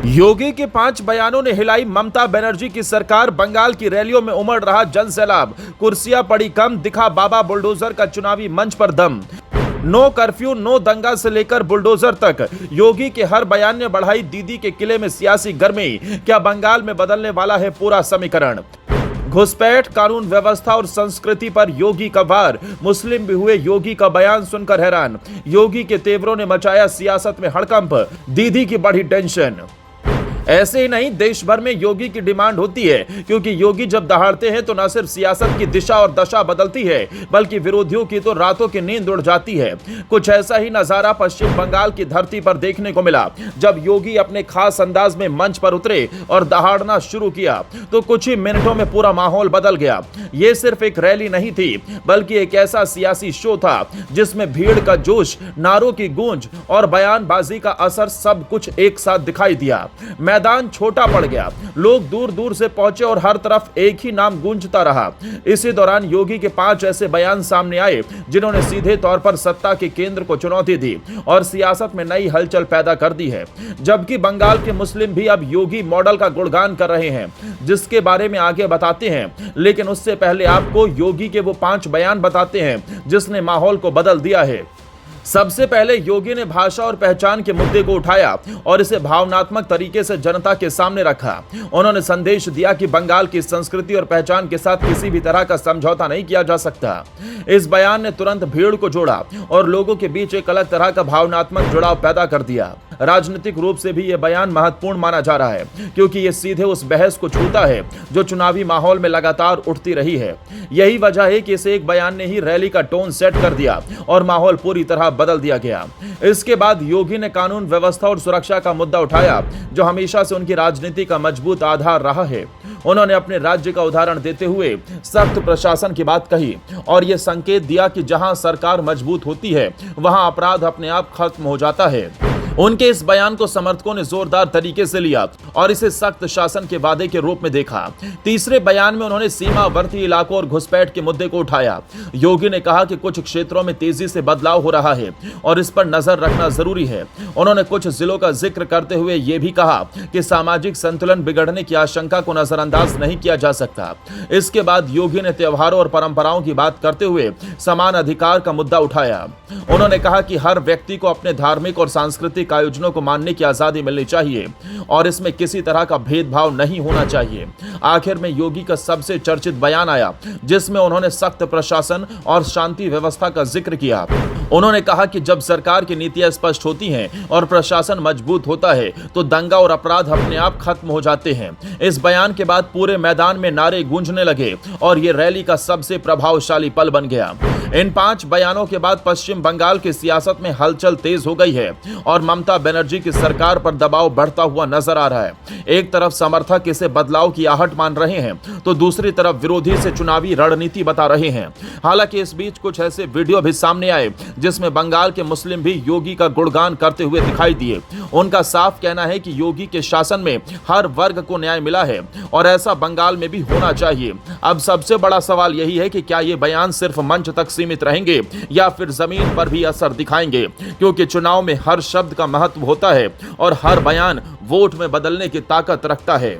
योगी के 5 बयानों ने हिलाई ममता बनर्जी की सरकार। बंगाल की रैलियों में उमड़ रहा जन सैलाब। कुर्सियां पड़ी कम, दिखा बाबा बुलडोजर का चुनावी मंच पर दम। नो कर्फ्यू नो दंगा से लेकर बुलडोजर तक, योगी के हर बयान ने बढ़ाई दीदी के किले में सियासी गर्मी। क्या बंगाल में बदलने वाला है पूरा समीकरण? घुसपैठ, कानून व्यवस्था और संस्कृति पर योगी का वार। मुस्लिम भी हुए योगी का बयान सुनकर हैरान। योगी के तेवरों ने मचाया सियासत में हड़कंप, दीदी की बढ़ी टेंशन। ऐसे ही नहीं, देश भर में योगी की डिमांड होती है, क्योंकि योगी जब दहाड़ते हैं तो न सिर्फ सियासत की दिशा और दशा बदलती है, बल्कि विरोधियों की तो रातों की नींद उड़ जाती है। कुछ ऐसा ही नजारा पश्चिम बंगाल की धरती पर देखने को मिला। जब योगी अपने खास अंदाज में मंच पर उतरे और दहाड़ना शुरू किया तो कुछ ही मिनटों में पूरा माहौल बदल गया। ये सिर्फ एक रैली नहीं थी, बल्कि एक ऐसा सियासी शो था जिसमें भीड़ का जोश, नारों की गूंज और बयानबाजी का असर सब कुछ एक साथ दिखाई दिया। मैदान छोटा पड़ गया, लोग दूर दूर से पहुंचे और हर तरफ एक ही नाम गूंजता रहा। इसी दौरान योगी के 5 ऐसे बयान सामने आए जिन्होंने सीधे तौर पर सत्ता के केंद्र को चुनौती दी और सियासत में नई हलचल पैदा कर दी है। जबकि बंगाल के मुस्लिम भी अब योगी मॉडल का गुणगान कर रहे हैं, जिसके बारे में आगे बताते हैं। लेकिन उससे पहले आपको योगी के वो 5 बयान बताते हैं जिसने माहौल को बदल दिया है। सबसे पहले योगी ने भाषा और पहचान के मुद्दे को उठाया और इसे भावनात्मक तरीके से जनता के सामने रखा। उन्होंने संदेश दिया कि बंगाल की संस्कृति और पहचान के साथ किसी भी तरह का समझौता नहीं किया जा सकता। इस बयान ने तुरंत भीड़ को जोड़ा और लोगों के बीच एक अलग तरह का भावनात्मक जुड़ाव पैदा कर दिया। राजनीतिक रूप से भी यह बयान महत्वपूर्ण माना जा रहा है, क्योंकि यह सीधे उस बहस को छूता है जो चुनावी माहौल में लगातार उठती रही है। यही वजह है कि इस एक बयान ने ही रैली का टोन सेट कर दिया और माहौल पूरी तरह बदल दिया गया। इसके बाद योगी ने कानून व्यवस्था और सुरक्षा का मुद्दा उठाया, जो हमेशा से उनकी राजनीति का मजबूत आधार रहा है। उन्होंने अपने राज्य का उदाहरण देते हुए सख्त प्रशासन की बात कही और यह संकेत दिया कि जहां सरकार मजबूत होती है, वहां अपराध अपने आप खत्म हो जाता है। उनके इस बयान को समर्थकों ने जोरदार तरीके से लिया और इसे सख्त शासन के वादे के रूप में देखा। तीसरे बयान में उन्होंने सीमावर्ती इलाकों और घुसपैठ के मुद्दे को उठाया। योगी ने कहा कि कुछ क्षेत्रों में तेजी से बदलाव हो रहा है और इस पर नजर रखना जरूरी है। उन्होंने कुछ जिलों का जिक्र करते हुए यह भी कहा कि सामाजिक संतुलन बिगड़ने की आशंका को नजरअंदाज नहीं किया जा सकता। इसके बाद योगी ने त्योहारों और परंपराओं की बात करते हुए समान अधिकार का मुद्दा उठाया। उन्होंने कहा कि हर व्यक्ति को अपने धार्मिक और सांस्कृतिक आयोजनों को मानने की आजादी मिलनी चाहिए और इसमें किसी तरह का भेदभाव नहीं होना चाहिए। आखिर में योगी का सबसे चर्चित बयान आया, जिसमें उन्होंने सख्त प्रशासन और शांति व्यवस्था का जिक्र किया। उन्होंने कहा कि जब सरकार की नीतियां स्पष्ट होती हैं और प्रशासन मजबूत होता है तो दंगा और अपराध अपने आप खत्म हो जाते हैं। इस बयान के बाद पूरे मैदान में नारे गूंजने लगे और ये रैली का सबसे प्रभावशाली पल बन गया। इन 5 बयानों के बाद पश्चिम बंगाल की सियासत में हलचल तेज हो गई है और ममता बनर्जी की सरकार पर दबाव बढ़ता हुआ नजर आ रहा है। एक तरफ समर्थक इसे बदलाव की आहट मान रहे हैं तो दूसरी तरफ विरोधी इसे चुनावी रणनीति बता रहे हैं। हालांकि इस बीच कुछ ऐसे वीडियो भी सामने आए जिसमें बंगाल के मुस्लिम भी योगी का गुणगान करते हुए दिखाई दिए। उनका साफ कहना है कि योगी के शासन में हर वर्ग को न्याय मिला है और ऐसा बंगाल में भी होना चाहिए। अब सबसे बड़ा सवाल यही है कि क्या ये बयान सिर्फ मंच तक सीमित रहेंगे या फिर जमीन पर भी असर दिखाएंगे, क्योंकि चुनाव में हर शब्द का महत्व होता है और हर बयान वोट में बदलने की ताकत रखता है।